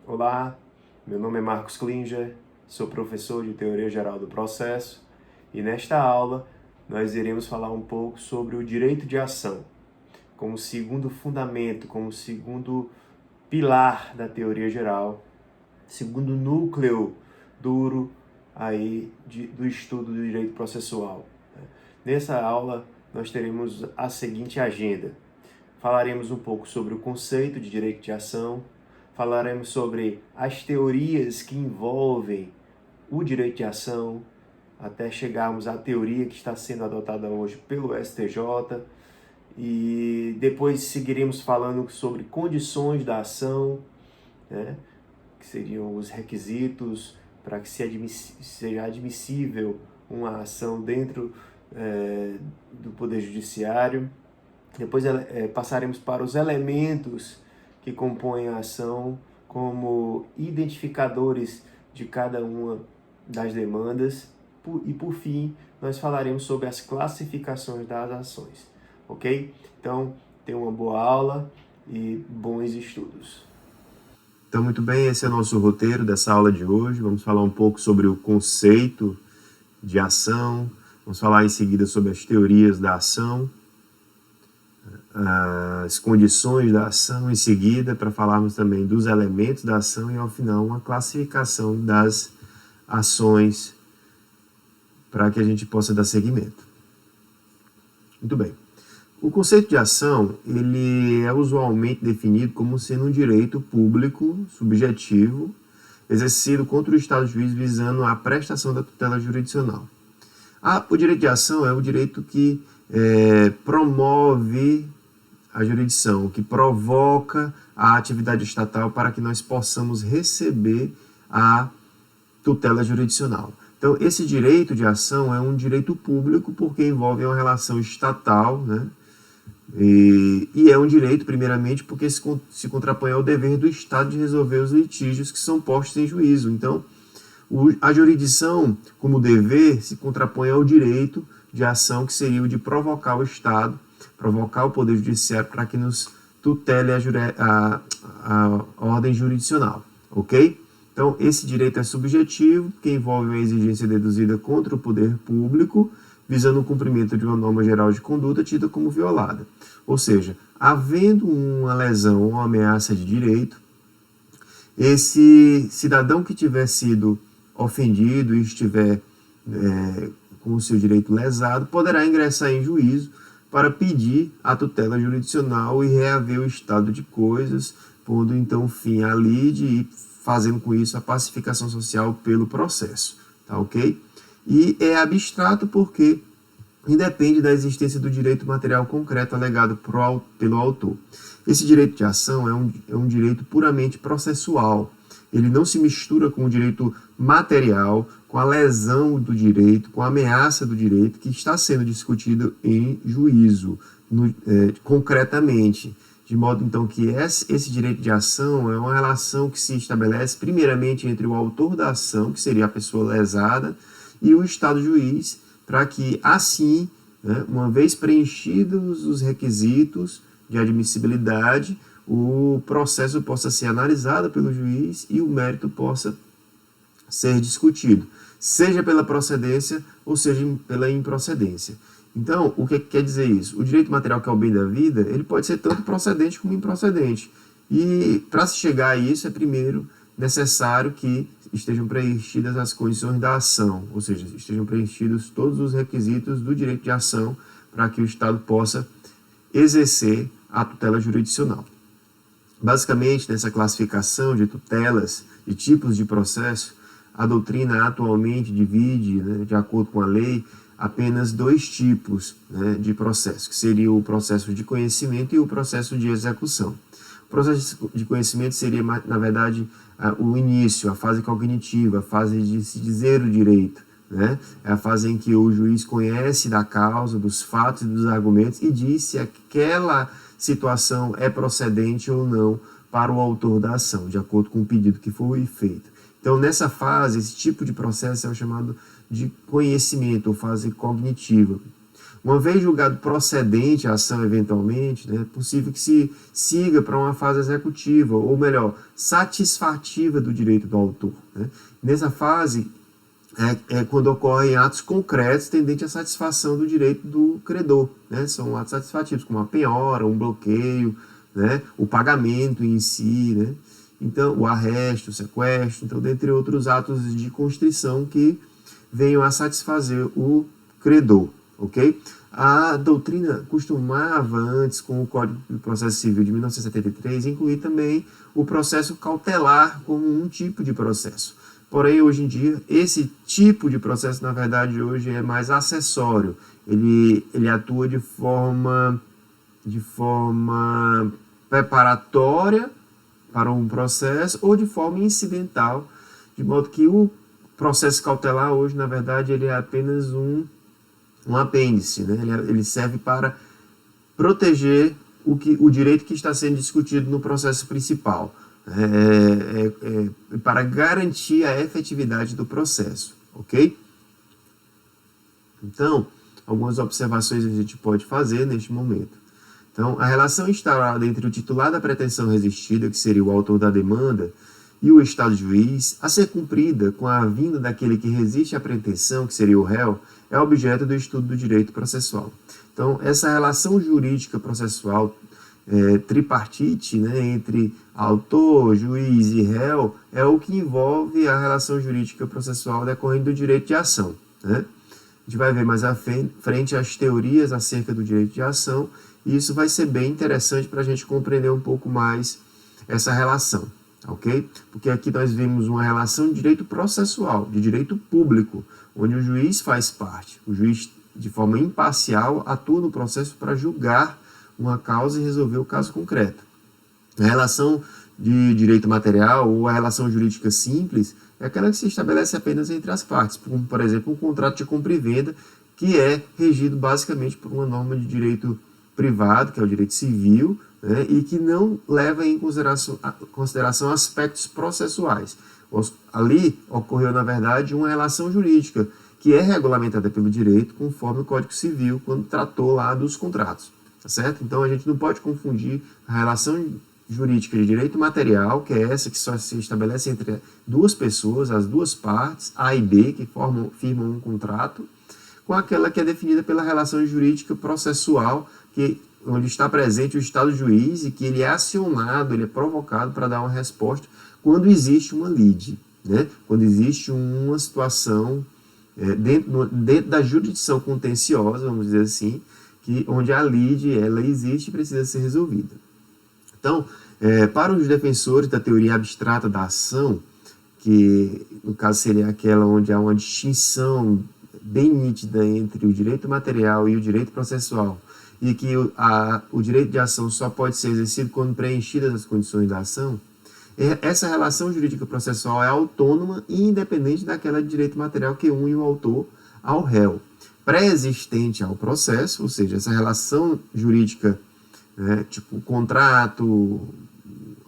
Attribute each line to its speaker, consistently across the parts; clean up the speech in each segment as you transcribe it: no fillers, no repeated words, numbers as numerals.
Speaker 1: Olá, meu nome é Marcos Klinger, sou professor de Teoria Geral do Processo e nesta aula nós iremos falar um pouco sobre o direito de ação, como segundo fundamento, como segundo pilar da teoria geral, segundo núcleo duro do estudo do direito processual. Nessa aula nós teremos a seguinte agenda. Falaremos um pouco sobre o conceito de direito de ação, falaremos sobre as teorias que envolvem o direito de ação, até chegarmos à teoria que está sendo adotada hoje pelo STJ, e depois seguiremos falando sobre condições da ação, né, que seriam os requisitos para que seja admissível uma ação dentro do Poder Judiciário. Depois passaremos para os elementos que compõem a ação como identificadores de cada uma das demandas e, por fim, nós falaremos sobre as classificações das ações, ok? Então, tenha uma boa aula e bons estudos. Então, muito bem, esse é o nosso roteiro dessa aula de hoje. Vamos falar um pouco sobre o conceito de ação, vamos falar em seguida sobre as teorias da ação, as condições da ação em seguida, para falarmos também dos elementos da ação e, ao final, uma classificação das ações para que a gente possa dar seguimento. Muito bem. O conceito de ação, ele é usualmente definido como sendo um direito público, subjetivo, exercido contra o Estado juiz visando a prestação da tutela jurisdicional. O direito de ação é o direito que promove a jurisdição, que provoca a atividade estatal para que nós possamos receber a tutela jurisdicional. Então, esse direito de ação é um direito público porque envolve uma relação estatal, né? E é um direito, primeiramente, porque se contrapõe ao dever do Estado de resolver os litígios que são postos em juízo. Então, a jurisdição, como dever, se contrapõe ao direito de ação, que seria o de provocar o Estado, provocar o Poder Judiciário para que nos tutele a ordem jurisdicional, ok? Então, esse direito é subjetivo, que envolve uma exigência deduzida contra o poder público, visando o cumprimento de uma norma geral de conduta tida como violada. Ou seja, havendo uma lesão ou uma ameaça de direito, esse cidadão que tiver sido ofendido e estiver com o seu direito lesado, poderá ingressar em juízo para pedir a tutela jurisdicional e reaver o estado de coisas, pondo então fim à lide e fazendo com isso a pacificação social pelo processo, tá ok? E é abstrato porque independe da existência do direito material concreto alegado pelo autor. Esse direito de ação é um direito puramente processual. Ele não se mistura com o direito material, com a lesão do direito, com a ameaça do direito que está sendo discutido em juízo, concretamente. De modo, então, que esse direito de ação é uma relação que se estabelece, primeiramente, entre o autor da ação, que seria a pessoa lesada, e o Estado juiz, para que, assim, né, uma vez preenchidos os requisitos de admissibilidade, o processo possa ser analisado pelo juiz e o mérito possa ser discutido, seja pela procedência ou seja pela improcedência. Então, o que quer dizer isso? O direito material, que é o bem da vida, ele pode ser tanto procedente como improcedente. E, para se chegar a isso, é primeiro necessário que estejam preenchidas as condições da ação, ou seja, estejam preenchidos todos os requisitos do direito de ação para que o Estado possa exercer a tutela jurisdicional. Basicamente, nessa classificação de tutelas, de tipos de processo, a doutrina atualmente divide, né, de acordo com a lei, apenas dois tipos, né, de processo, que seria o processo de conhecimento e o processo de execução. O processo de conhecimento seria, na verdade, o início, a fase cognitiva, a fase de se dizer o direito, né? É a fase em que o juiz conhece da causa, dos fatos e dos argumentos e diz se aquela situação é procedente ou não para o autor da ação, de acordo com o pedido que foi feito. Então, nessa fase, esse tipo de processo é o chamado de conhecimento, ou fase cognitiva. Uma vez julgado procedente a ação eventualmente, né, é possível que se siga para uma fase executiva, ou melhor, satisfativa do direito do autor. Né? Nessa fase é quando ocorrem atos concretos tendentes à satisfação do direito do credor. Né? São atos satisfativos, como a penhora, um bloqueio, né? O pagamento em si, né? Então, o arresto, o sequestro, então, dentre outros atos de constrição que venham a satisfazer o credor, ok? A doutrina costumava, antes, com o Código de Processo Civil de 1973, incluir também o processo cautelar como um tipo de processo. Porém, hoje em dia, esse tipo de processo, na verdade, hoje é mais acessório. Ele atua de forma preparatória para um processo ou de forma incidental, de modo que o processo cautelar hoje, na verdade, ele é apenas um apêndice, né? Ele serve para proteger o direito que está sendo discutido no processo principal, para garantir a efetividade do processo, ok? Então, algumas observações a gente pode fazer neste momento. Então, a relação instaurada entre o titular da pretensão resistida, que seria o autor da demanda, e o Estado juiz, a ser cumprida com a vinda daquele que resiste à pretensão, que seria o réu, é objeto do estudo do direito processual. Então, essa relação jurídica processual tripartite, né, entre autor, juiz e réu, é o que envolve a relação jurídica processual decorrente do direito de ação. Né? A gente vai ver mais à frente as teorias acerca do direito de ação, e isso vai ser bem interessante para a gente compreender um pouco mais essa relação, ok? Porque aqui nós vemos uma relação de direito processual, de direito público, onde o juiz faz parte. O juiz, de forma imparcial, atua no processo para julgar uma causa e resolver o caso concreto. A relação de direito material ou a relação jurídica simples é aquela que se estabelece apenas entre as partes, como, por exemplo, um contrato de compra e venda, que é regido basicamente por uma norma de direito privado, que é o direito civil, né, e que não leva em consideração aspectos processuais. Ali ocorreu, na verdade, uma relação jurídica, que é regulamentada pelo direito, conforme o Código Civil, quando tratou lá dos contratos. Tá certo? Então, a gente não pode confundir a relação jurídica de direito material, que é essa que só se estabelece entre duas pessoas, as duas partes, A e B, que firmam um contrato, com aquela que é definida pela relação jurídica processual, onde está presente o Estado juiz e que ele é acionado, ele é provocado para dar uma resposta quando existe uma lide, né? Quando existe uma situação dentro da jurisdição contenciosa, vamos dizer assim, onde a lide ela existe e precisa ser resolvida. Então, para os defensores da teoria abstrata da ação, que no caso seria aquela onde há uma distinção bem nítida entre o direito material e o direito processual, e que o direito de ação só pode ser exercido quando preenchidas as condições da ação, essa relação jurídica processual é autônoma e independente daquela de direito material que une o autor ao réu, pré-existente ao processo, ou seja, essa relação jurídica, né, tipo contrato,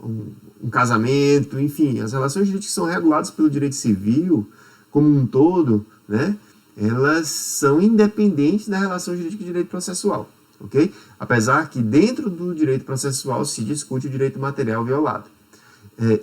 Speaker 1: um casamento, enfim, as relações jurídicas são reguladas pelo direito civil como um todo, né, elas são independentes da relação jurídica de direito processual. Okay? Apesar que dentro do direito processual se discute o direito material violado.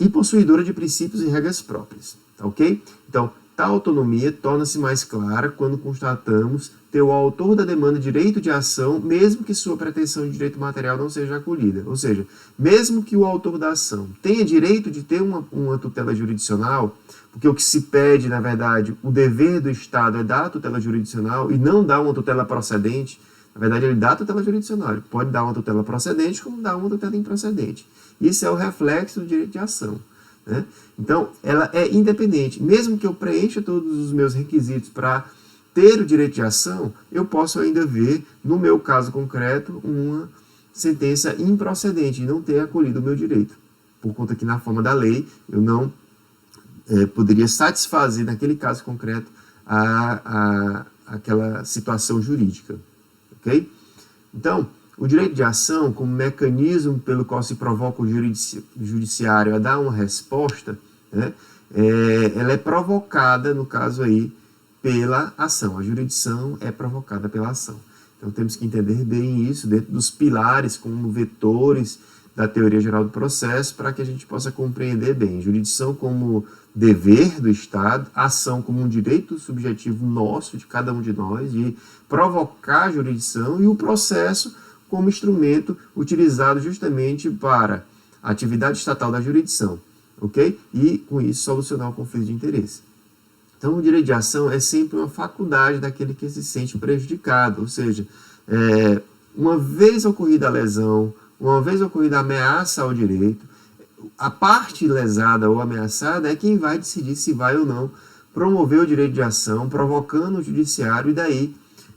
Speaker 1: E possuidora de princípios e regras próprias. Tá, ok? Então, tal autonomia torna-se mais clara quando constatamos ter o autor da demanda direito de ação, mesmo que sua pretensão de direito material não seja acolhida. Ou seja, mesmo que o autor da ação tenha direito de ter uma tutela jurisdicional, porque o que se pede, na verdade, o dever do Estado é dar a tutela jurisdicional e não dar uma tutela procedente. Na verdade, ele dá a tutela jurisdicional, ele pode dar uma tutela procedente como dar uma tutela improcedente. Isso é o reflexo do direito de ação. Né? Então, ela é independente. Mesmo que eu preencha todos os meus requisitos para ter o direito de ação, eu posso ainda ver, no meu caso concreto, uma sentença improcedente e não ter acolhido o meu direito. Por conta que, na forma da lei, eu não poderia satisfazer, naquele caso concreto, aquela situação jurídica. Okay? Então, o direito de ação, como mecanismo pelo qual se provoca o judiciário a dar uma resposta, né, ela é provocada, no caso aí, pela ação. A jurisdição é provocada pela ação. Então temos que entender bem isso dentro dos pilares como vetores da teoria geral do processo para que a gente possa compreender bem. Jurisdição como dever do Estado, ação como um direito subjetivo nosso, de cada um de nós, de provocar a jurisdição, e o processo como instrumento utilizado justamente para a atividade estatal da jurisdição, ok? E, com isso, solucionar o conflito de interesse. Então, o direito de ação é sempre uma faculdade daquele que se sente prejudicado, ou seja, uma vez ocorrida a lesão, uma vez ocorrida a ameaça ao direito, a parte lesada ou ameaçada é quem vai decidir se vai ou não promover o direito de ação, provocando o judiciário e daí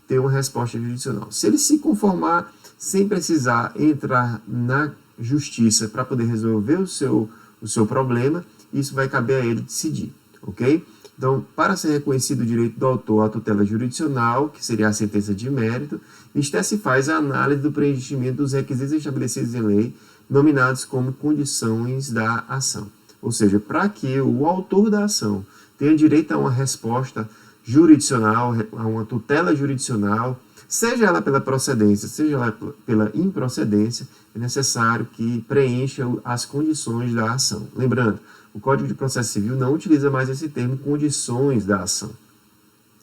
Speaker 1: ter uma resposta jurisdicional. Se ele se conformar sem precisar entrar na justiça para poder resolver o seu problema, isso vai caber a ele decidir, ok? Então, para ser reconhecido o direito do autor à tutela jurisdicional, que seria a sentença de mérito, se faz a análise do preenchimento dos requisitos estabelecidos em lei, nominados como condições da ação. Ou seja, para que o autor da ação tenha direito a uma resposta jurisdicional, a uma tutela jurisdicional, seja ela pela procedência, seja ela pela improcedência, é necessário que preencha as condições da ação. Lembrando, o Código de Processo Civil não utiliza mais esse termo condições da ação.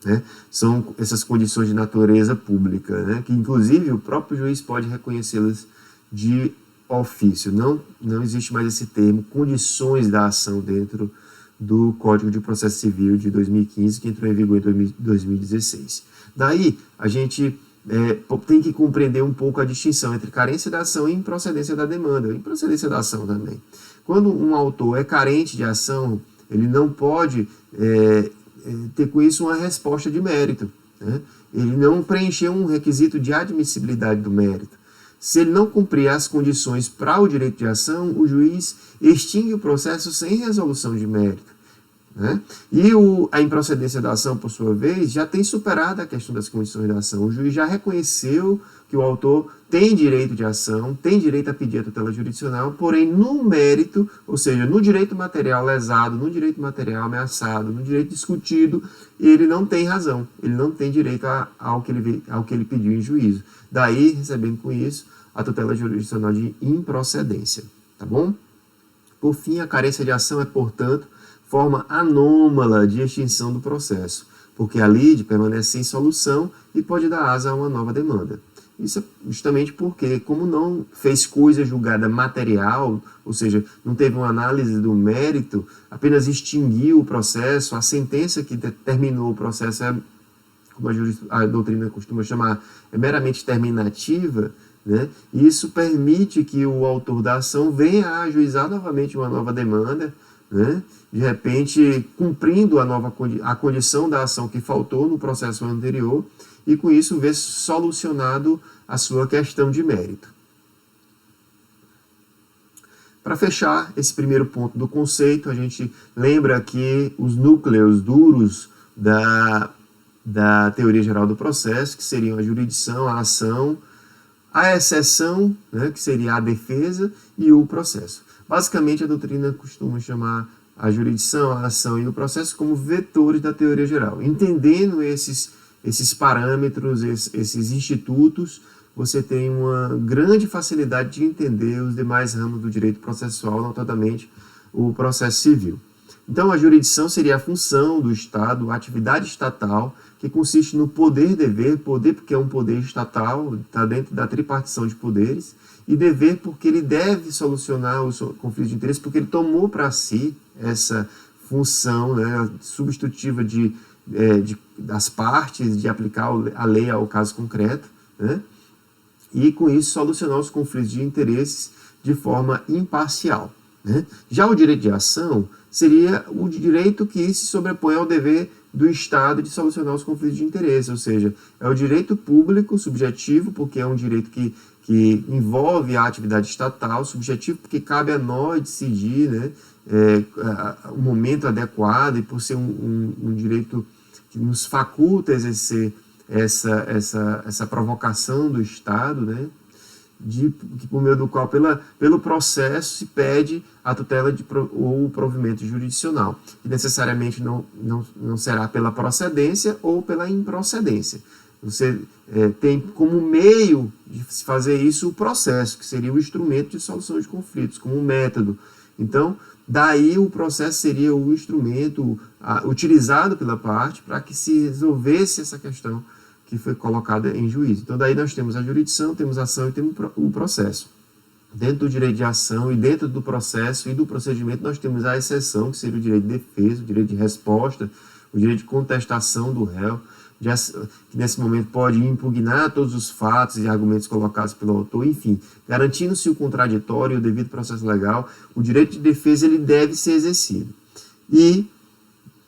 Speaker 1: Né? São essas condições de natureza pública, né? Que inclusive o próprio juiz pode reconhecê-las de ofício. Não existe mais esse termo condições da ação dentro do Código de Processo Civil de 2015, que entrou em vigor em 2016. Daí, a gente tem que compreender um pouco a distinção entre carência da ação e improcedência da demanda, improcedência da ação também. Quando um autor é carente de ação, ele não pode ter com isso uma resposta de mérito, né? Ele não preencheu um requisito de admissibilidade do mérito. Se ele não cumprir as condições para o direito de ação, o juiz extingue o processo sem resolução de mérito, né? E a improcedência da ação, por sua vez, já tem superado a questão das condições da ação. O juiz já reconheceu que o autor tem direito de ação, tem direito a pedir a tutela jurisdicional, porém no mérito, ou seja, no direito material lesado, no direito material ameaçado, no direito discutido, ele não tem razão, ele não tem direito ao que ele pediu em juízo. Daí, recebendo com isso, a tutela jurisdicional de improcedência, tá bom? Por fim, a carência de ação é, portanto, forma anômala de extinção do processo, porque a lide permanece sem solução e pode dar asa a uma nova demanda. Isso é justamente porque, como não fez coisa julgada material, ou seja, não teve uma análise do mérito, apenas extinguiu o processo, a sentença que determinou o processo como a doutrina costuma chamar, é meramente terminativa, né? E isso permite que o autor da ação venha a ajuizar novamente uma nova demanda, né? De repente cumprindo a condição da ação que faltou no processo anterior, e com isso ver solucionado a sua questão de mérito. Para fechar esse primeiro ponto do conceito, a gente lembra que os núcleos duros da teoria geral do processo, que seriam a jurisdição, a ação, a exceção, né, que seria a defesa, e o processo. Basicamente, a doutrina costuma chamar a jurisdição, a ação e o processo como vetores da teoria geral. Entendendo esses parâmetros, esses institutos, você tem uma grande facilidade de entender os demais ramos do direito processual, notadamente o processo civil. Então, a jurisdição seria a função do Estado, a atividade estatal, que consiste no poder porque é um poder estatal, está dentro da tripartição de poderes, e dever porque ele deve solucionar o conflito de interesse, porque ele tomou para si essa função, né, substitutiva das partes, de aplicar a lei ao caso concreto, né, e com isso solucionar os conflitos de interesses de forma imparcial, né. Já o direito de ação seria o direito que se sobrepõe ao dever do Estado de solucionar os conflitos de interesse, ou seja, é o direito público subjetivo, porque é um direito que envolve a atividade estatal, subjetivo porque cabe a nós decidir, né, o momento adequado, e por ser um direito que nos faculta exercer essa provocação do Estado, né, por meio do qual, pelo processo, se pede a tutela ou o provimento jurisdicional, que necessariamente não será pela procedência ou pela improcedência. Você tem como meio de se fazer isso o processo, que seria o instrumento de solução de conflitos, como um método. Então, daí o processo seria o instrumento utilizado pela parte para que se resolvesse essa questão que foi colocada em juízo. Então, daí nós temos a jurisdição, temos a ação e temos o processo. Dentro do direito de ação e dentro do processo e do procedimento, nós temos a exceção, que seria o direito de defesa, o direito de resposta, o direito de contestação do réu, que nesse momento pode impugnar todos os fatos e argumentos colocados pelo autor, enfim, garantindo-se o contraditório e o devido processo legal, o direito de defesa ele deve ser exercido. E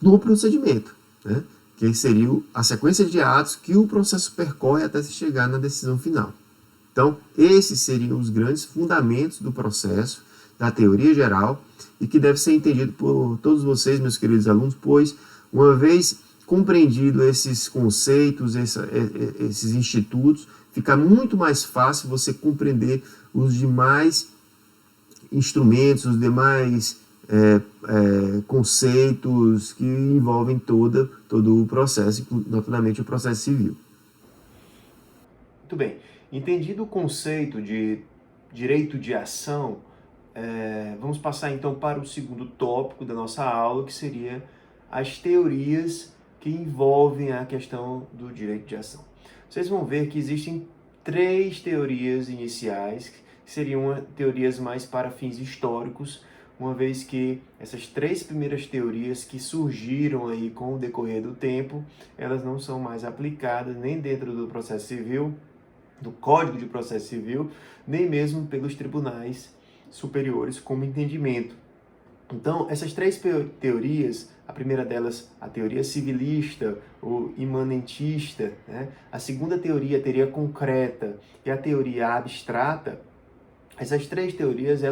Speaker 1: no procedimento, né, que seria a sequência de atos que o processo percorre até se chegar na decisão final. Então, esses seriam os grandes fundamentos do processo, da teoria geral, e que deve ser entendido por todos vocês, meus queridos alunos, pois, uma vez compreendido esses conceitos, esses institutos, fica muito mais fácil você compreender os demais instrumentos, os demais conceitos que envolvem todo o processo, notadamente o processo civil. Muito bem. Entendido o conceito de direito de ação, vamos passar então para o segundo tópico da nossa aula, que seria as teorias que envolvem a questão do direito de ação. Vocês vão ver que existem 3 teorias iniciais, que seriam teorias mais para fins históricos, uma vez que essas 3 primeiras teorias que surgiram aí com o decorrer do tempo, elas não são mais aplicadas nem dentro do processo civil, do Código de Processo Civil, nem mesmo pelos tribunais superiores como entendimento. Então, essas 3 teorias, a primeira delas, a teoria civilista, ou imanentista, né? A segunda teoria, a teoria concreta, e a teoria abstrata, essas 3 teorias,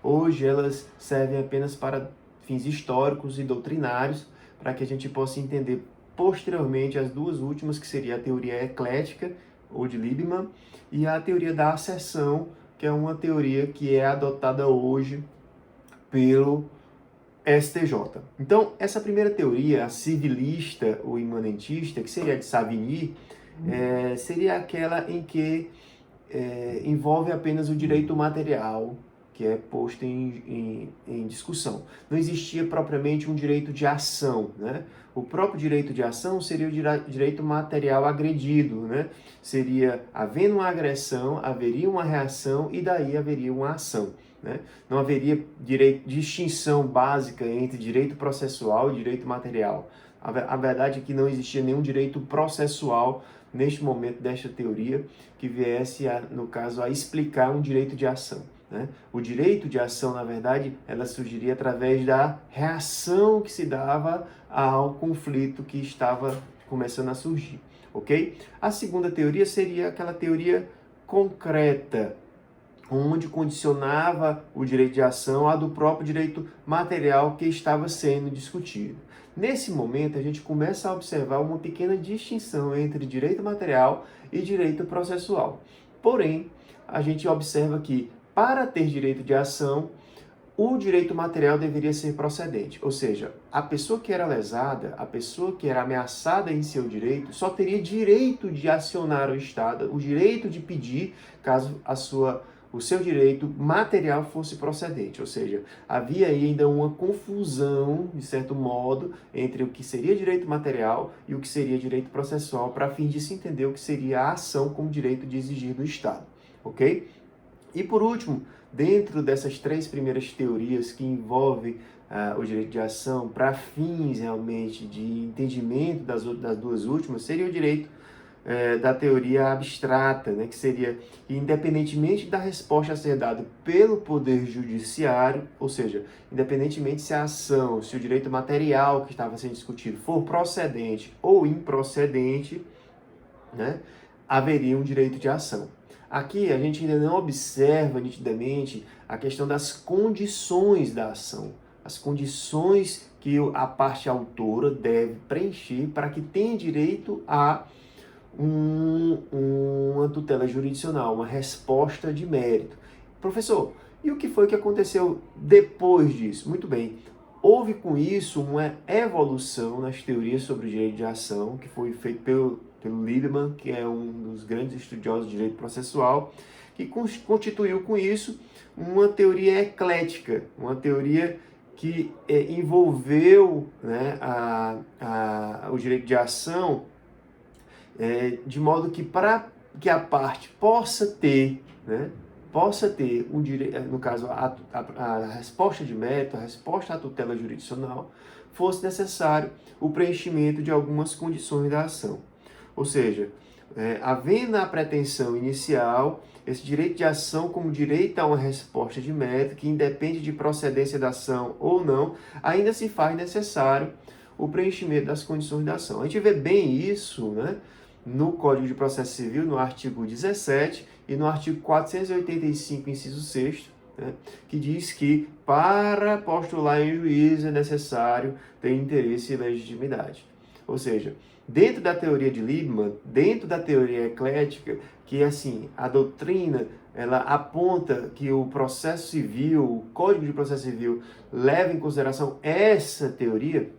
Speaker 1: hoje elas servem apenas para fins históricos e doutrinários, para que a gente possa entender posteriormente as 2 últimas, que seria a teoria eclética, ou de Liebman, e a teoria da acessão, que é uma teoria que é adotada hoje pelo STJ. Então, essa primeira teoria, a civilista ou imanentista, que seria a de Savigny, seria aquela em que envolve apenas o direito material, que é posto em discussão. Não existia propriamente um direito de ação, né? O próprio direito de ação seria o direito material agredido, né? Seria, havendo uma agressão, haveria uma reação e daí haveria uma ação, né? Não haveria distinção básica entre direito processual e direito material. A verdade é que não existia nenhum direito processual neste momento desta teoria que viesse, no caso, a explicar um direito de ação. Né? O direito de ação, na verdade, ela surgiria através da reação que se dava ao conflito que estava começando a surgir, ok? A segunda teoria seria aquela teoria concreta, onde condicionava o direito de ação a do próprio direito material que estava sendo discutido. Nesse momento, a gente começa a observar uma pequena distinção entre direito material e direito processual. Porém, a gente observa que, para ter direito de ação, o direito material deveria ser procedente. Ou seja, a pessoa que era lesada, a pessoa que era ameaçada em seu direito, só teria direito de acionar o Estado, o direito de pedir, caso o seu direito material fosse procedente. Ou seja, havia ainda uma confusão, de certo modo, entre o que seria direito material e o que seria direito processual, para fim de se entender o que seria a ação como direito de exigir do Estado. Ok? E por último, dentro dessas 3 primeiras teorias que envolvem o direito de ação para fins realmente de entendimento das 2 últimas, seria o direito da teoria abstrata, né, que seria, independentemente da resposta a ser dada pelo Poder Judiciário, ou seja, independentemente se a ação, se o direito material que estava sendo discutido for procedente ou improcedente, né, haveria um direito de ação. Aqui a gente ainda não observa nitidamente a questão das condições da ação, as condições que a parte autora deve preencher para que tenha direito a uma tutela jurisdicional, uma resposta de mérito. Professor, e o que foi que aconteceu depois disso? Muito bem, houve com isso uma evolução nas teorias sobre o direito de ação, que foi feito pelo Liebman, que é um dos grandes estudiosos de direito processual, que constituiu com isso uma teoria eclética, uma teoria que envolveu, né, o direito de ação de modo que para que a parte possa ter, né, um direito, no caso a resposta de mérito, a resposta à tutela jurisdicional, fosse necessário o preenchimento de algumas condições da ação. Ou seja, havendo a pretensão inicial, esse direito de ação como direito a uma resposta de mérito, que independe de procedência da ação ou não, ainda se faz necessário o preenchimento das condições da ação. A gente vê bem isso, né, no Código de Processo Civil, no artigo 17 e no artigo 485, inciso 6º, né, que diz que para postular em juízo é necessário ter interesse e legitimidade. Ou seja, dentro da teoria de Liebman, dentro da teoria eclética, que assim, a doutrina ela aponta que o processo civil, o Código de Processo Civil, leva em consideração essa teoria,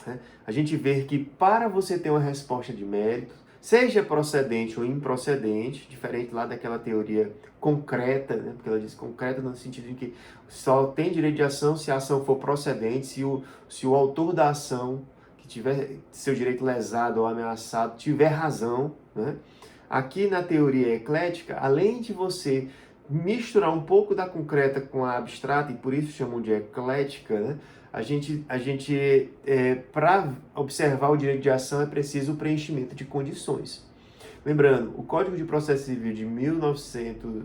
Speaker 1: né, a gente vê que para você ter uma resposta de mérito, seja procedente ou improcedente, diferente lá daquela teoria concreta, né, porque ela diz concreta no sentido de que só tem direito de ação se a ação for procedente, se o autor da ação, que tiver seu direito lesado ou ameaçado, tiver razão, né? Aqui na teoria eclética, além de você misturar um pouco da concreta com a abstrata, e por isso chamam de eclética, né? A gente para observar o direito de ação é preciso o preenchimento de condições. Lembrando, o Código de Processo Civil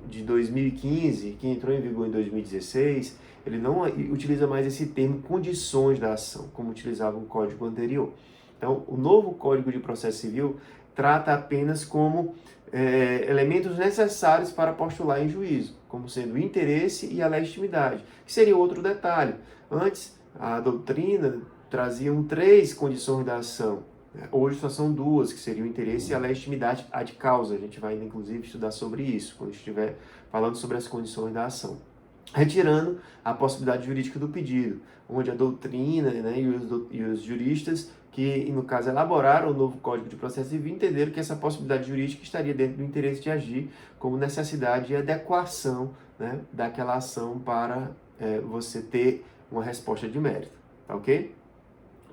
Speaker 1: de 2015, que entrou em vigor em 2016, ele não utiliza mais esse termo condições da ação, como utilizava o código anterior. Então, o novo Código de Processo Civil trata apenas como elementos necessários para postular em juízo, como sendo o interesse e a legitimidade, que seria outro detalhe. Antes, a doutrina traziam 3 condições da ação. Hoje só são 2, que seriam o interesse e a legitimidade ad causa. A gente vai, inclusive, estudar sobre isso, quando estiver falando sobre as condições da ação. Retirando a possibilidade jurídica do pedido, onde a doutrina, né, e os juristas, que no caso elaboraram o novo Código de Processo Civil, entenderam que essa possibilidade jurídica estaria dentro do interesse de agir como necessidade de adequação, né, daquela ação para você ter uma resposta de mérito, tá ok?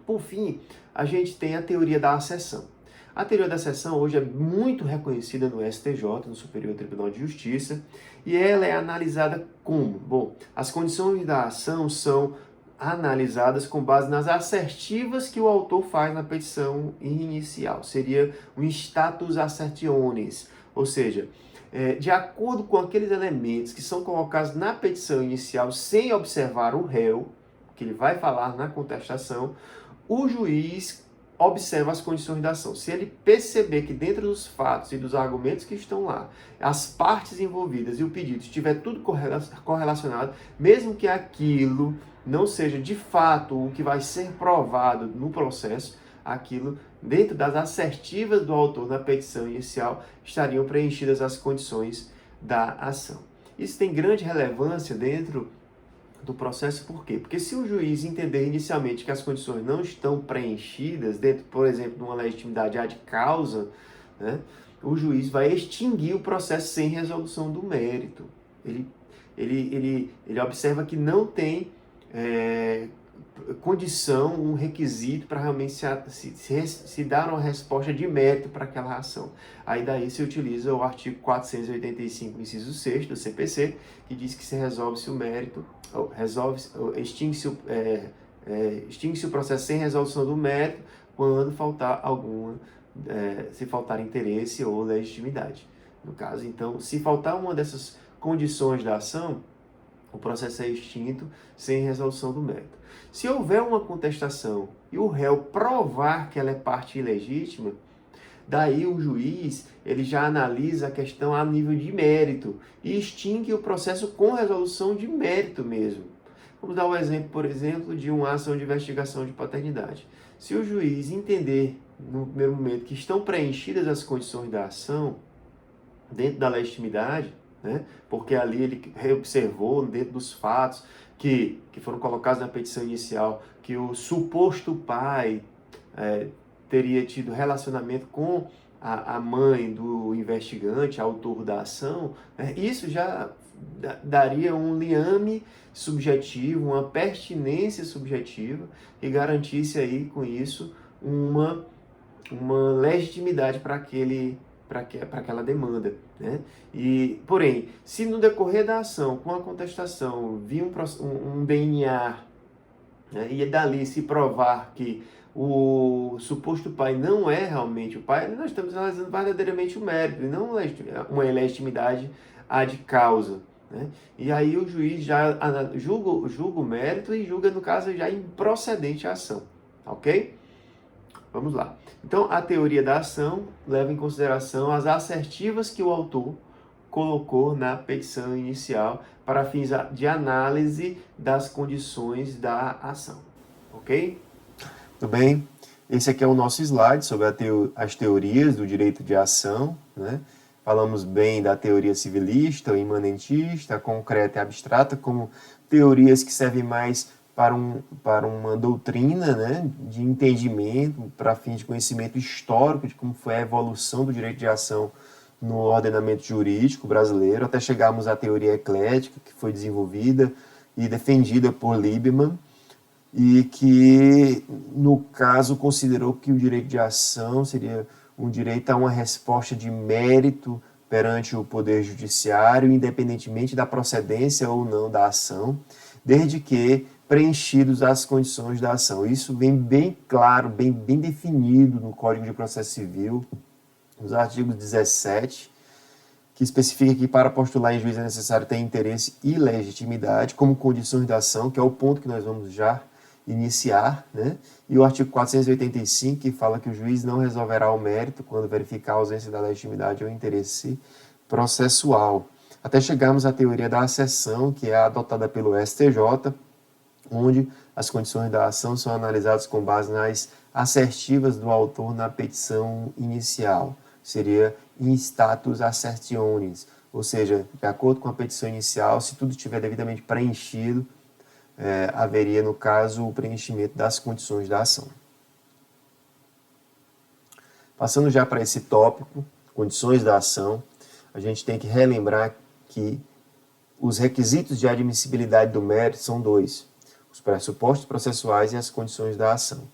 Speaker 1: Por fim, a gente tem a teoria da acessão. A teoria da acessão hoje é muito reconhecida no STJ, no Superior Tribunal de Justiça, e ela é analisada como? Bom, as condições da ação são analisadas com base nas assertivas que o autor faz na petição inicial. Seria um status assertionis, ou seja, de acordo com aqueles elementos que são colocados na petição inicial sem observar o réu, que ele vai falar na contestação, o juiz observa as condições da ação. Se ele perceber que dentro dos fatos e dos argumentos que estão lá, as partes envolvidas e o pedido estiver tudo correlacionado, mesmo que aquilo não seja de fato o que vai ser provado no processo, aquilo, dentro das assertivas do autor na petição inicial, estariam preenchidas as condições da ação. Isso tem grande relevância dentro do processo, por quê? Porque se o juiz entender inicialmente que as condições não estão preenchidas, dentro, por exemplo, de uma legitimidade ad causa, né, o juiz vai extinguir o processo sem resolução do mérito. Ele observa que não tem condição, um requisito para realmente se dar uma resposta de mérito para aquela ação. Aí daí se utiliza o artigo 485, inciso 6 do CPC, que diz que se resolve-se o mérito, extingue-se o processo sem resolução do mérito quando faltar se faltar interesse ou legitimidade. No caso, então, se faltar uma dessas condições da ação, o processo é extinto sem resolução do mérito. Se houver uma contestação e o réu provar que ela é parte ilegítima, daí o juiz ele já analisa a questão a nível de mérito e extingue o processo com resolução de mérito mesmo. Vamos dar um exemplo, por exemplo, de uma ação de investigação de paternidade. Se o juiz entender, no primeiro momento, que estão preenchidas as condições da ação dentro da legitimidade, né? Porque ali ele reobservou dentro dos fatos que foram colocados na petição inicial que o suposto pai teria tido relacionamento com a mãe do investigante, autor da ação, né, isso já daria um liame subjetivo, uma pertinência subjetiva e garantisse aí com isso uma legitimidade para aquela demanda, né? Porém, se no decorrer da ação, com a contestação, vir um DNA, né, e dali se provar que o suposto pai não é realmente o pai, nós estamos analisando verdadeiramente o mérito, e não uma legitimidade ad causa, né? E aí o juiz já julga o mérito e julga, no caso, já improcedente a ação, ok? Vamos lá. Então, a teoria da ação leva em consideração as assertivas que o autor colocou na petição inicial para fins de análise das condições da ação. Ok? Tudo bem? Esse aqui é o nosso slide sobre as teorias do direito de ação, né? Falamos bem da teoria civilista, imanentista, concreta e abstrata, como teorias que servem mais para uma doutrina, né, de entendimento, para fins de conhecimento histórico de como foi a evolução do direito de ação no ordenamento jurídico brasileiro, até chegarmos à teoria eclética, que foi desenvolvida e defendida por Liebman, e que, no caso, considerou que o direito de ação seria um direito a uma resposta de mérito perante o Poder Judiciário, independentemente da procedência ou não da ação, desde que preenchidos as condições da ação. Isso vem bem claro, bem definido no Código de Processo Civil, nos artigos 17, que especifica que para postular em juízo é necessário ter interesse e legitimidade como condições da ação, que é o ponto que nós vamos já iniciar, né? E o artigo 485, que fala que o juiz não resolverá o mérito quando verificar a ausência da legitimidade ou interesse processual. Até chegarmos à teoria da acessão, que é adotada pelo STJ, onde as condições da ação são analisadas com base nas assertivas do autor na petição inicial. Seria in status assertionis, ou seja, de acordo com a petição inicial, se tudo estiver devidamente preenchido, haveria, no caso, o preenchimento das condições da ação. Passando já para esse tópico, condições da ação, a gente tem que relembrar que os requisitos de admissibilidade do mérito são dois: os pressupostos processuais e as condições da ação.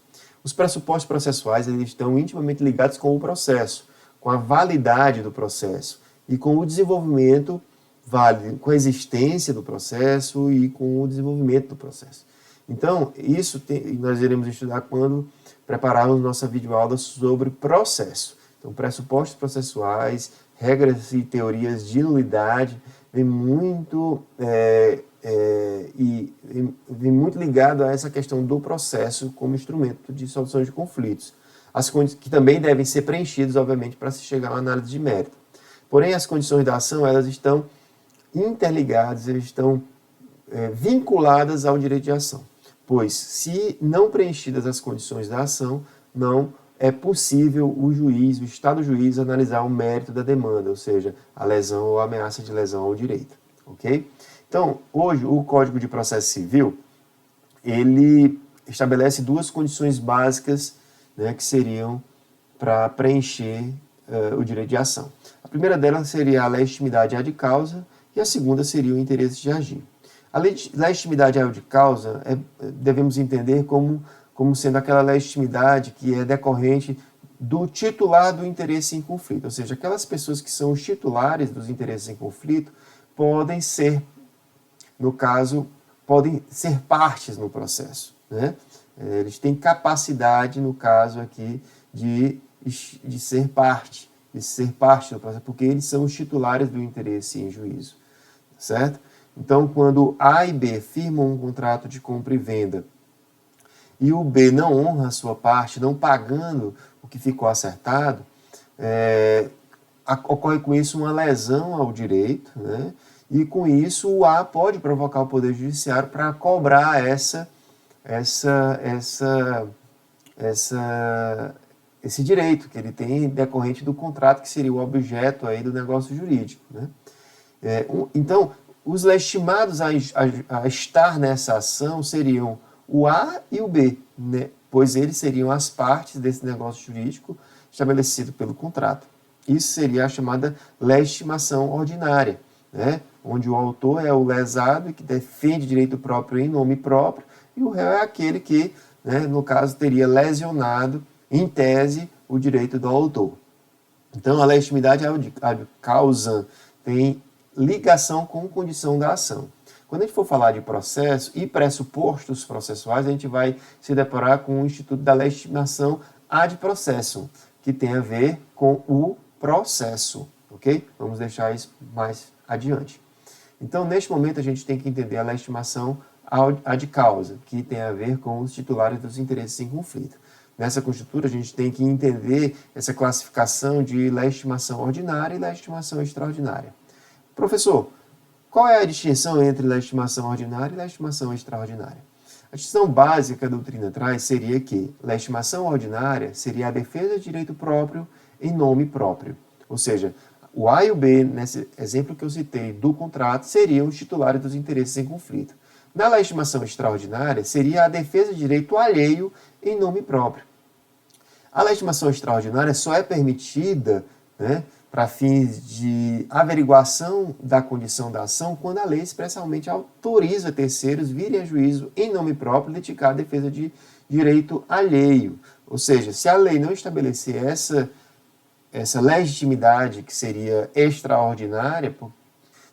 Speaker 1: Os pressupostos processuais eles estão intimamente ligados com o processo, com a validade do processo e com o desenvolvimento válido, com a existência do processo e com o desenvolvimento do processo. Então, isso nós iremos estudar quando prepararmos nossa videoaula sobre processo. Então, pressupostos processuais, regras e teorias de nulidade, vem muito ligado a essa questão do processo como instrumento de solução de conflitos, que também devem ser preenchidos, obviamente, para se chegar a uma análise de mérito. Porém, as condições da ação, elas estão interligadas, elas estão vinculadas ao direito de ação, pois, se não preenchidas as condições da ação, não é possível o Estado juiz, analisar o mérito da demanda, ou seja, a lesão ou a ameaça de lesão ao direito. Ok? Então, hoje, o Código de Processo Civil, ele estabelece duas condições básicas, né, que seriam para preencher o direito de ação. A primeira delas seria a legitimidade ad causa e a segunda seria o interesse de agir. A legitimidade ad causa devemos entender como sendo aquela legitimidade que é decorrente do titular do interesse em conflito, ou seja, aquelas pessoas que são os titulares dos interesses em conflito podem ser, no caso, podem ser partes no processo, né? Eles têm capacidade, no caso aqui, de ser parte do processo, porque eles são os titulares do interesse em juízo, certo? Então, quando A e B firmam um contrato de compra e venda e o B não honra a sua parte, não pagando o que ficou acertado, ocorre com isso uma lesão ao direito, né? E com isso o A pode provocar o Poder Judiciário para cobrar esse direito que ele tem decorrente do contrato que seria o objeto aí do negócio jurídico, né? Então, os legitimados a estar nessa ação seriam o A e o B, né? Pois eles seriam as partes desse negócio jurídico
Speaker 2: estabelecido pelo contrato. Isso seria a chamada legitimação ordinária, né? Onde o autor é o lesado e que defende direito próprio em nome próprio, e o réu é aquele que, né, no caso, teria lesionado, em tese, o direito do autor. Então, a legitimidade ad causa tem ligação com condição da ação. Quando a gente for falar de processo e pressupostos processuais, a gente vai se deparar com o Instituto da Legitimação ad processum, que tem a ver com o processo, ok? Vamos deixar isso mais adiante. Então, neste momento, a gente tem que entender a legitimação ad causa, que tem a ver com os titulares dos interesses em conflito. Nessa conjuntura, a gente tem que entender essa classificação de legitimação ordinária e legitimação extraordinária. Professor, qual é a distinção entre legitimação ordinária e legitimação extraordinária? A distinção básica que a doutrina traz seria que legitimação ordinária seria a defesa de direito próprio em nome próprio. Ou seja, o A e o B, nesse exemplo que eu citei do contrato, seriam os titulares dos interesses em conflito. Na legitimação extraordinária, seria a defesa de direito alheio em nome próprio. A legitimação extraordinária só é permitida, né, para fins de averiguação da condição da ação quando a lei expressamente autoriza terceiros virem a juízo em nome próprio litigar a defesa de direito alheio. Ou seja, se a lei não estabelecer essa legitimidade que seria extraordinária,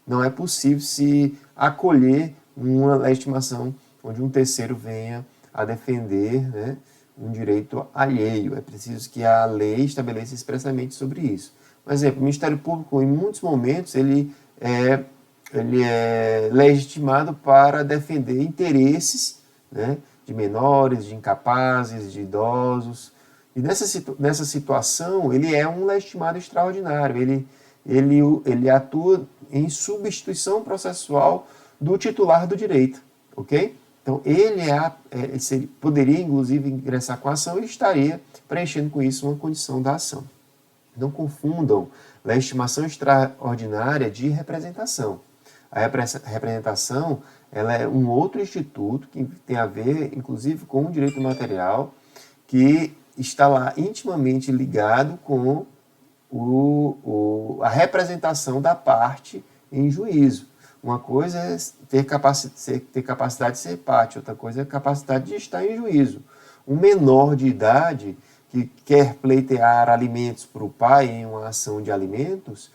Speaker 2: não é possível se acolher uma legitimação onde um terceiro venha a defender, né, um direito alheio. É preciso que a lei estabeleça expressamente sobre isso. Por exemplo, o Ministério Público, em muitos momentos, ele é legitimado para defender interesses, né, de menores, de incapazes, de idosos. E nessa situação, ele é um legitimado extraordinário. Ele atua em substituição processual do titular do direito, ok? Então, ele poderia, inclusive, ingressar com a ação e estaria preenchendo com isso uma condição da ação. Não confundam legitimação extraordinária de representação. A representação ela é um outro instituto que tem a ver, inclusive, com o direito material, que está lá intimamente ligado com a representação da parte em juízo. Uma coisa é ter capacidade de ser parte, outra coisa é a capacidade de estar em juízo. Um menor de idade que quer pleitear alimentos para o pai em uma ação de alimentos,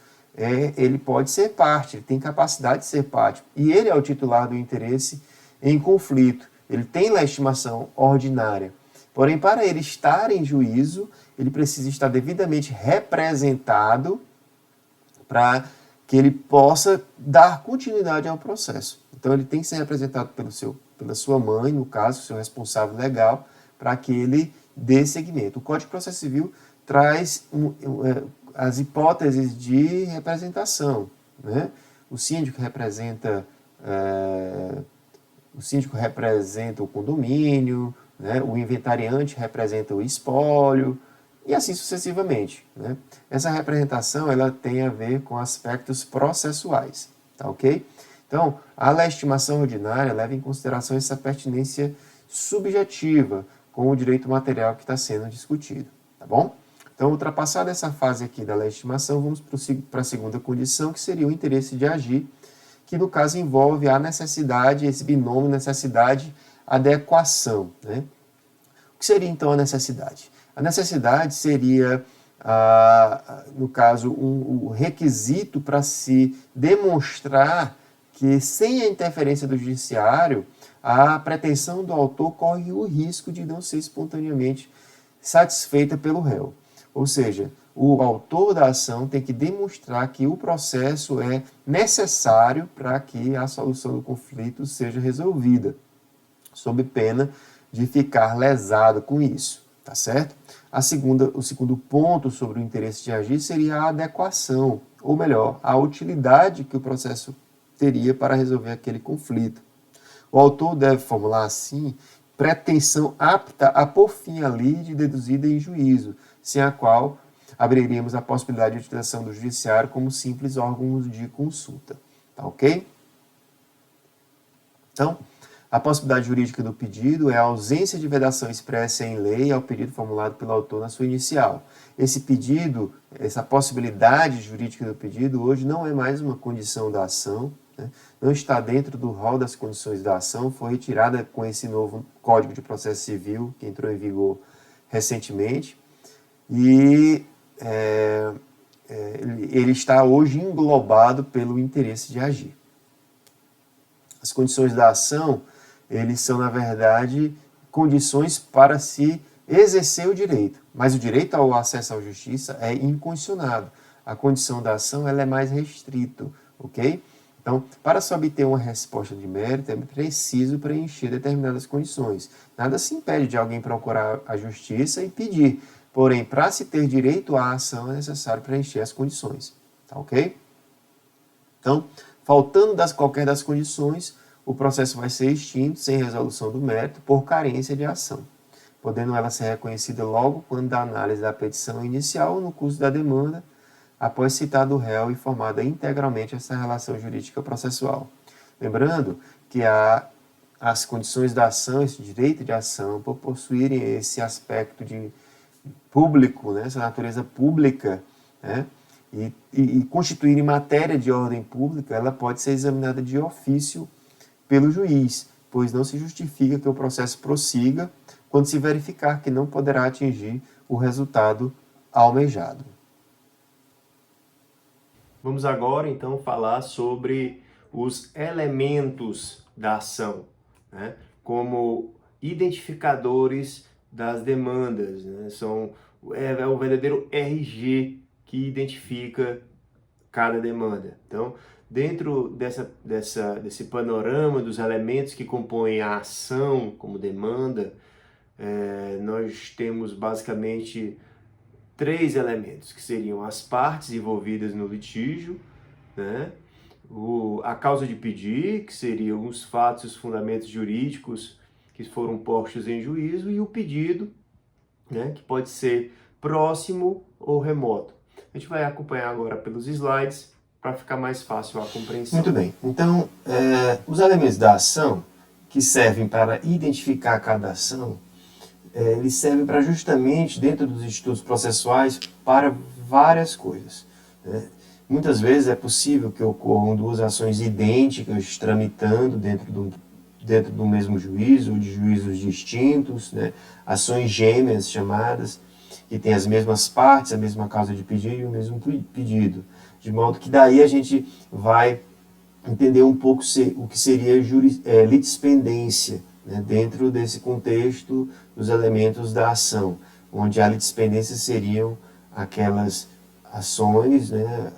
Speaker 2: ele pode ser parte, ele tem capacidade de ser parte. E ele é o titular do interesse em conflito. Ele tem legitimação ordinária. Porém, para ele estar em juízo, ele precisa estar devidamente representado para que ele possa dar continuidade ao processo. Então, ele tem que ser representado pela sua mãe, no caso, seu responsável legal, para que ele dê seguimento. O Código de Processo Civil traz as hipóteses de representação, né? O síndico representa o condomínio, né? O inventariante representa o espólio, e assim sucessivamente, né? Essa representação ela tem a ver com aspectos processuais, tá ok? Então, a legitimação ordinária leva em consideração essa pertinência subjetiva com o direito material que está sendo discutido, tá bom? Então, ultrapassada essa fase aqui da legitimação, vamos para a segunda condição, que seria o interesse de agir, que no caso envolve a necessidade, esse binômio necessidade-adequação, né? O que seria então a necessidade? A necessidade seria, no caso, o requisito para se demonstrar que, sem a interferência do judiciário, a pretensão do autor corre o risco de não ser espontaneamente satisfeita pelo réu. Ou seja, o autor da ação tem que demonstrar que o processo é necessário para que a solução do conflito seja resolvida, sob pena de ficar lesado com isso, tá certo? O segundo ponto sobre o interesse de agir seria a adequação, ou melhor, a utilidade que o processo teria para resolver aquele conflito. O autor deve formular assim pretensão apta a pôr fim à lide deduzida em juízo, sem a qual abriríamos a possibilidade de utilização do judiciário como simples órgão de consulta. Tá ok? Então, A possibilidade jurídica do pedido é a ausência de vedação expressa em lei ao pedido formulado pelo autor na sua inicial. Esse pedido, essa possibilidade jurídica do pedido, hoje não é mais uma condição da ação, né? Não está dentro do rol das condições da ação, foi retirada com esse novo Código de Processo Civil, que entrou em vigor recentemente, e ele está hoje englobado pelo interesse de agir. As condições da ação, eles são, na verdade, condições para se exercer o direito. Mas o direito ao acesso à justiça é incondicionado. A condição da ação ela é mais restrito, ok? Então, para se obter uma resposta de mérito, é preciso preencher determinadas condições. Nada se impede de alguém procurar a justiça e pedir. Porém, para se ter direito à ação, é necessário preencher as condições. Tá ok? Então, faltando qualquer das condições, o processo vai ser extinto sem resolução do mérito por carência de ação, podendo ela ser reconhecida logo quando da análise da petição inicial ou no curso da demanda, após citado o réu e formada integralmente essa relação jurídica processual. Lembrando que as condições da ação, esse direito de ação, por possuírem esse aspecto de público, né, essa natureza pública, né, e constituírem matéria de ordem pública, ela pode ser examinada de ofício pelo juiz, pois não se justifica que o processo prossiga quando se verificar que não poderá atingir o resultado almejado.
Speaker 1: Vamos agora, então, falar sobre os elementos da ação, né? Como identificadores das demandas, né? É o verdadeiro RG que identifica cada demanda. Então, dentro desse panorama dos elementos que compõem a ação como demanda, nós temos basicamente 3 elementos, que seriam as partes envolvidas no litígio, né? A causa de pedir, que seriam os fatos e os fundamentos jurídicos que foram postos em juízo, e o pedido, né? Que pode ser próximo ou remoto. A gente vai acompanhar agora pelos slides para ficar mais fácil a compreensão.
Speaker 2: Muito bem. Então, os elementos da ação que servem para identificar cada ação, eles servem para justamente, dentro dos institutos processuais, para várias coisas, né? Muitas vezes é possível que ocorram 2 ações idênticas tramitando dentro do mesmo juízo, ou de juízos distintos, né? Ações gêmeas chamadas, que têm as mesmas partes, a mesma causa de pedido e o mesmo pedido. De modo que daí a gente vai entender um pouco o que seria litispendência, né, dentro desse contexto dos elementos da ação, onde a litispendência seriam aquelas ações, né,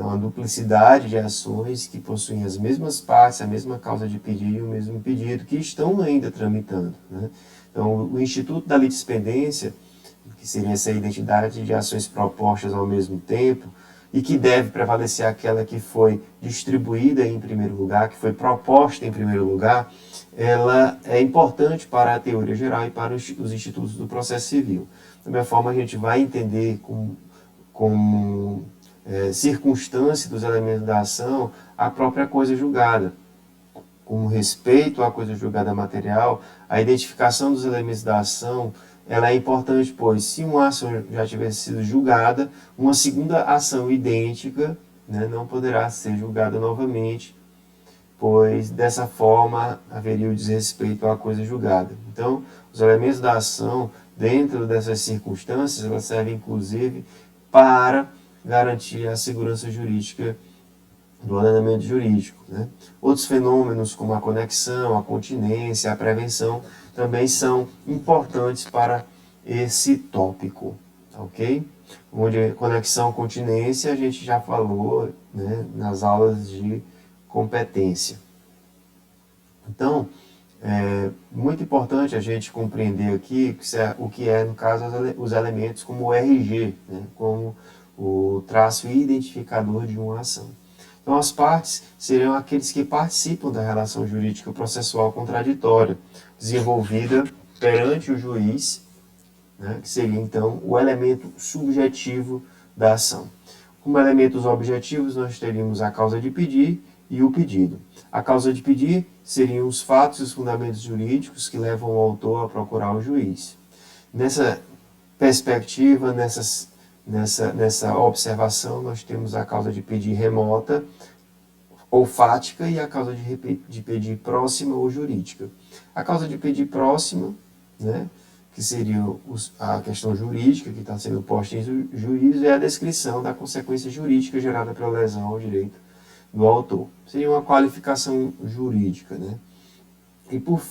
Speaker 2: uma duplicidade de ações que possuem as mesmas partes, a mesma causa de pedido e o mesmo pedido, que estão ainda tramitando, né? Então, o Instituto da Litispendência, que seria essa identidade de ações propostas ao mesmo tempo, e que deve prevalecer aquela que foi distribuída em primeiro lugar, que foi proposta em primeiro lugar, ela é importante para a teoria geral e para os institutos do processo civil. Da mesma forma, a gente vai entender como circunstância dos elementos da ação a própria coisa julgada. Com respeito à coisa julgada material, a identificação dos elementos da ação ela é importante, pois se uma ação já tivesse sido julgada, uma segunda ação idêntica, né, não poderá ser julgada novamente, pois dessa forma haveria o desrespeito à coisa julgada. Então, os elementos da ação, dentro dessas circunstâncias, elas servem inclusive para garantir a segurança jurídica do ordenamento jurídico, né? Outros fenômenos como a conexão, a continência, a prevenção também são importantes para esse tópico, ok? Onde conexão, continência a gente já falou, né, nas aulas de competência. Então, é muito importante a gente compreender aqui o que é, no caso, os elementos como o RG, né, como o traço identificador de uma ação. Então, as partes seriam aqueles que participam da relação jurídica processual contraditória, desenvolvida perante o juiz, né, que seria, então, o elemento subjetivo da ação. Como elementos objetivos, nós teríamos a causa de pedir e o pedido. A causa de pedir seriam os fatos e os fundamentos jurídicos que levam o autor a procurar o juiz. Nessa perspectiva, nessa observação, nós temos a causa de pedir remota ou fática e a causa de pedir próxima ou jurídica. A causa de pedir próxima, né, que seria a questão jurídica que está sendo posta em juízo, é a descrição da consequência jurídica gerada pela lesão ao direito do autor. Seria uma qualificação jurídica, né? E por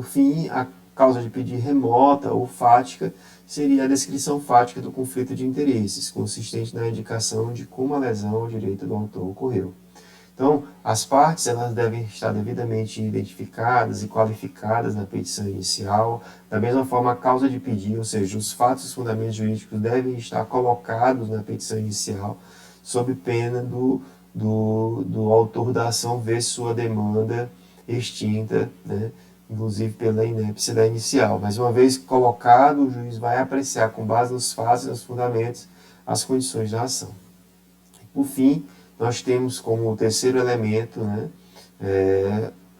Speaker 2: fim, a causa de pedir remota ou fática seria a descrição fática do conflito de interesses, consistente na indicação de como a lesão ao direito do autor ocorreu. Então, as partes elas devem estar devidamente identificadas e qualificadas na petição inicial. Da mesma forma, a causa de pedir, ou seja, os fatos e os fundamentos jurídicos devem estar colocados na petição inicial, sob pena do autor da ação ver sua demanda extinta, né? Inclusive pela inépcia da inicial. Mas uma vez colocado, o juiz vai apreciar, com base nos fatos e nos fundamentos, as condições da ação. Por fim, nós temos como terceiro elemento, né,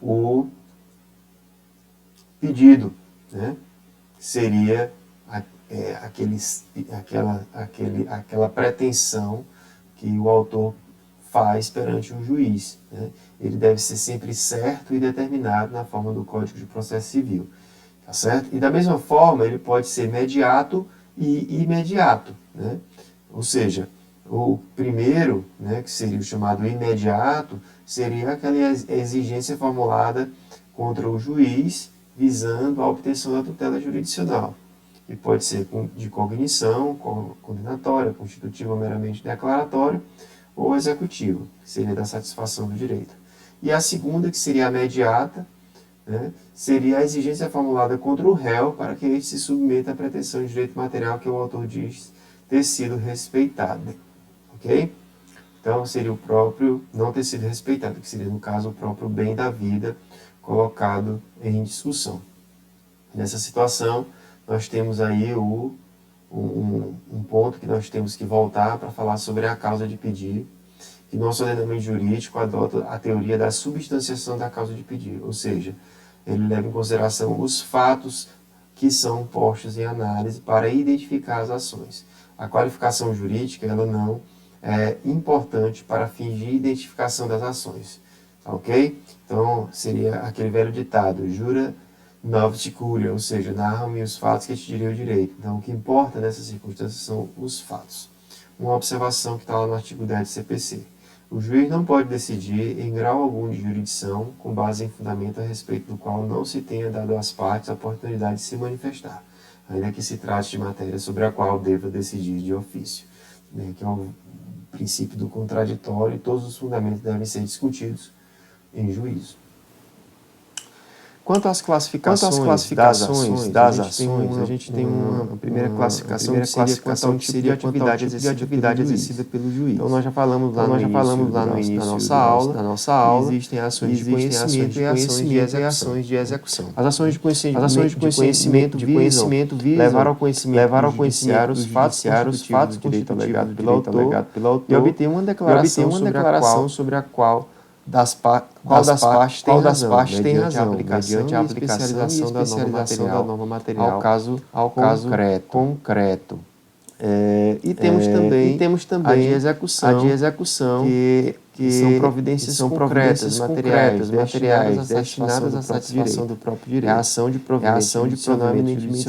Speaker 2: o pedido, né, que seria aquela pretensão que o autor faz perante um juiz, né? Ele deve ser sempre certo e determinado na forma do Código de Processo Civil, tá certo? E da mesma forma, ele pode ser mediato e imediato, né? Ou seja, o primeiro, né, que seria o chamado imediato, seria aquela exigência formulada contra o juiz visando a obtenção da tutela jurisdicional. E pode ser de cognição, condenatória, constitutiva ou meramente declaratória, ou executiva, que seria da satisfação do direito. E a segunda, que seria a mediata, né, seria a exigência formulada contra o réu para que ele se submeta à pretensão de direito material que o autor diz ter sido respeitado. Ok? Então, seria o próprio não ter sido respeitado, que seria, no caso, o próprio bem da vida colocado em discussão. Nessa situação, nós temos aí um ponto que nós temos que voltar para falar sobre a causa de pedir, que nosso ordenamento jurídico adota a teoria da substanciação da causa de pedir, ou seja, ele leva em consideração os fatos que são postos em análise para identificar as ações. A qualificação jurídica, ela não é importante para fins de identificação das ações, ok? Então, seria aquele velho ditado, jura novit curia, ou seja, narram-me os fatos que te diriam o direito. Então, o que importa nessas circunstâncias são os fatos. Uma observação que está lá no artigo 10 do CPC. O juiz não pode decidir em grau algum de jurisdição com base em fundamento a respeito do qual não se tenha dado às partes a oportunidade de se manifestar, ainda que se trate de matéria sobre a qual deva decidir de ofício, né, que é o princípio do contraditório, e todos os fundamentos devem ser discutidos em juízo. Quanto às classificações das ações, a gente tem uma primeira classificação que seria atividade exercida pelo juiz. Então, nós já falamos lá no início da nossa aula, existem ações de conhecimento e ações de execução. As ações de conhecimento visam levar ao conhecimento os fatos constitutivos do direito alegado pelo autor e obter uma declaração sobre a qual qual das partes tem razão, mediante a aplicação e especialização da norma material ao caso concreto. E temos também a de execução que são providências concretas, materiais destinadas à satisfação do próprio direito. É a ação de provimento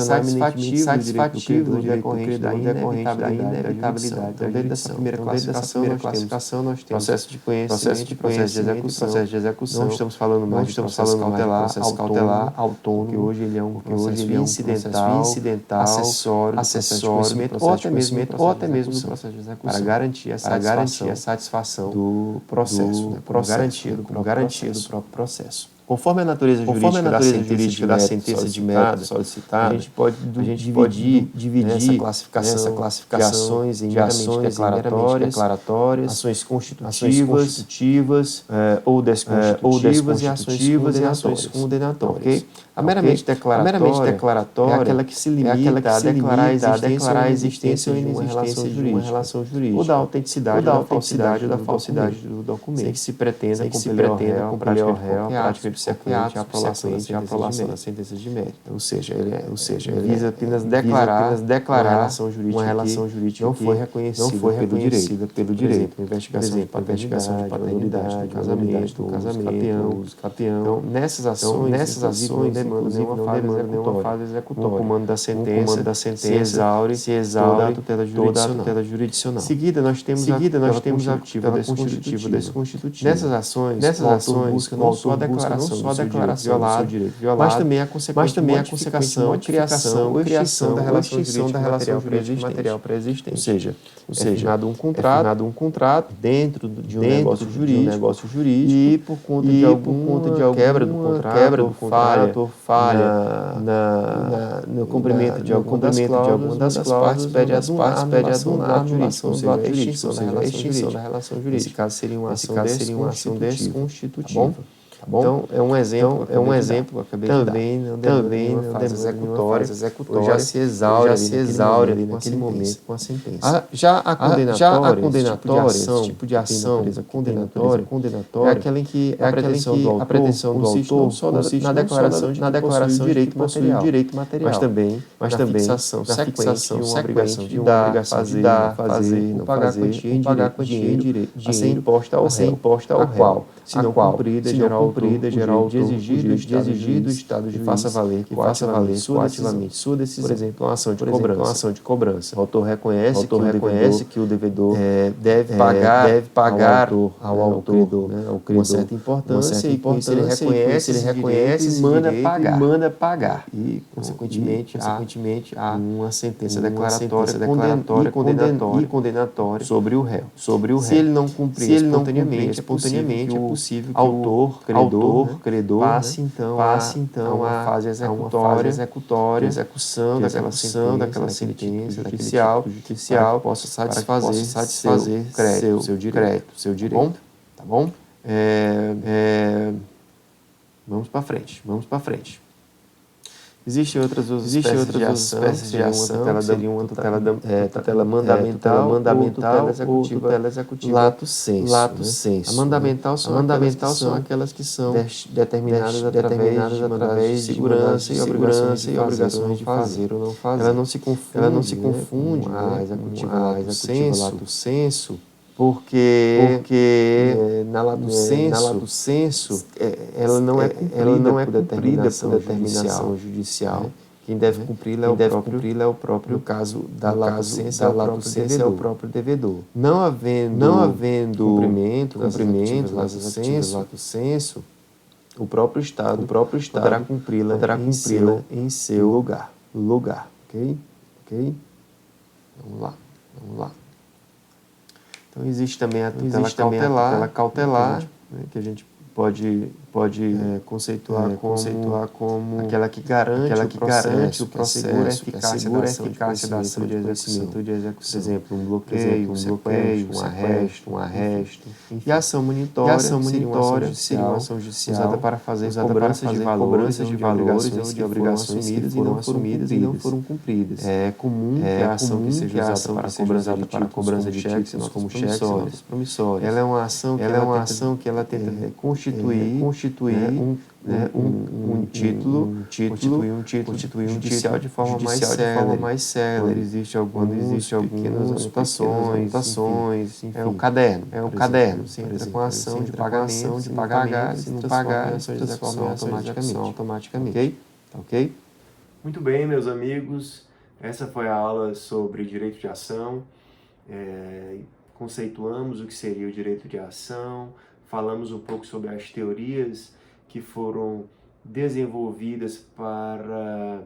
Speaker 2: satisfativo do direito decorrente da inevitabilidade. Então, dentro dessa primeira classificação, nós temos processo de execução. Não estamos falando mais de processo cautelar, autônomo, que hoje ele é um processo incidental, acessório, ou até mesmo do processo de execução, para garantir a satisfação do processo, como garantia do próprio processo. Conforme a natureza jurídica da sentença de mérito solicitada, a gente pode dividir essa classificação de ações em meramente declaratórias, ações constitutivas ou desconstitutivas e ações condenatórias. Okay? A meramente declaratória é aquela que se limita a declarar a existência ou inexistência de uma relação jurídica, ou da autenticidade ou da falsidade do documento, sem que se pretenda compelir ao réu a prática de sequente a apelação da sentença de mérito. Ou seja, ele visa apenas declarar uma relação jurídica que não foi reconhecida pelo direito. Investigação de paternidade, do casamento, uso capião. Então, nessas ações não demanda nenhuma fase executória. No comando da sentença se exaure toda a tutela jurisdicional. Em seguida, nós temos a tutela constitutiva. Nessas ações, o autor busca não só a declaração do seu direito violado, mas também a consequente criação ou extinção da relação jurídica material pré-existente. Ou seja, é firmado um contrato dentro de um negócio jurídico e por conta de alguma quebra do contrato ou falha no cumprimento de alguma das cláusulas, pede a anulação do ato jurídico, ou seja, a extinção da relação jurídica. Nesse caso, seria uma ação desconstitutiva. Tá bom? Então, é um exemplo acabei também de dar. Também não demanda executória, já se exaure ali naquele momento com a sentença. Já a condenatória, esse tipo de ação condenatória é aquela em que a pretensão do autor consiste na declaração de que possui o direito material, mas também na fixação de uma obrigação de dar, fazer, não pagar quantia em direito a ser imposta ao réu, se não cumprida, geral de exigir do Estado juiz faça valer coativamente sua decisão. Por exemplo, uma ação de cobrança. O autor reconhece que o devedor deve pagar ao autor, ao credor, uma certa importância, e com isso ele reconhece e manda pagar. E, consequentemente, há uma sentença declaratória e condenatória sobre o réu. Se ele não cumprir espontaneamente, é possível que o credor passe então a uma fase executória, de execução daquela sentença judicial, para que possa satisfazer seu direito. Tá bom? Vamos para frente. Existem outras espécies de ação, seria uma tutela mandamental ou tutela executiva lato sensu. A mandamental são aquelas que são determinadas através de segurança e obrigações de fazer ou não fazer. Ela não se confunde com a executiva lato sensu, porque na lato sensu ela não é cumprida por determinação judicial. Quem deve cumpri-la é o próprio, no caso da lato sensu é o próprio devedor. Não havendo cumprimento das lato sensu, o próprio Estado poderá cumpri-la em seu lugar. Ok? Vamos lá. Então, existe também a tutela cautelar, que a gente pode conceituar como aquela que garante o processo, que assegura a eficácia da ação de execução. Por exemplo, um bloqueio, um arresto. E a ação monitória seria uma ação judicial usada para fazer cobrança de valores ou de obrigações que foram assumidas e não foram cumpridas. É comum que a ação que seja usada para cobrança de títulos como cheques promissórios. Ela é uma ação que ela tenta constituir um título judicial de forma mais célere. Quando existe algumas pequenas anotações, enfim. É um caderno. Você entra com a ação de pagamento, se não pagar, se não pagar, se transforma em execução automaticamente. Ok?
Speaker 1: Muito bem, meus amigos. Essa foi a aula sobre direito de ação. Conceituamos o que seria o direito de ação, falamos um pouco sobre as teorias que foram desenvolvidas para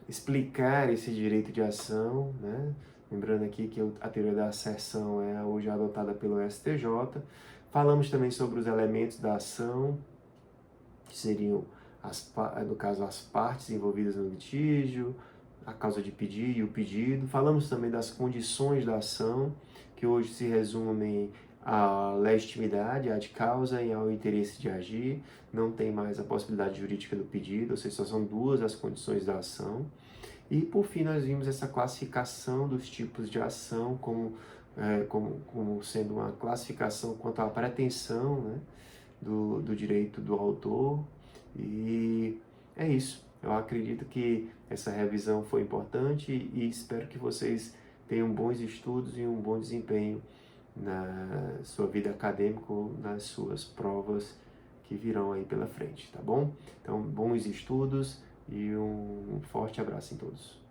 Speaker 1: explicar esse direito de ação, né? Lembrando aqui que a teoria da asserção é hoje adotada pelo STJ. Falamos também sobre os elementos da ação, que que seriam, no caso, as partes envolvidas no litígio, a causa de pedir e o pedido. Falamos também das condições da ação, que hoje se resumem à legitimidade, à de causa e ao interesse de agir. Não tem mais a possibilidade jurídica do pedido, ou seja, só são duas as condições da ação. E, por fim, nós vimos essa classificação dos tipos de ação como sendo uma classificação quanto à pretensão, né, do direito do autor. E é isso. Eu acredito que essa revisão foi importante e espero que vocês tenham bons estudos e um bom desempenho na sua vida acadêmica ou nas suas provas que virão aí pela frente, tá bom? Então, bons estudos e um forte abraço em todos.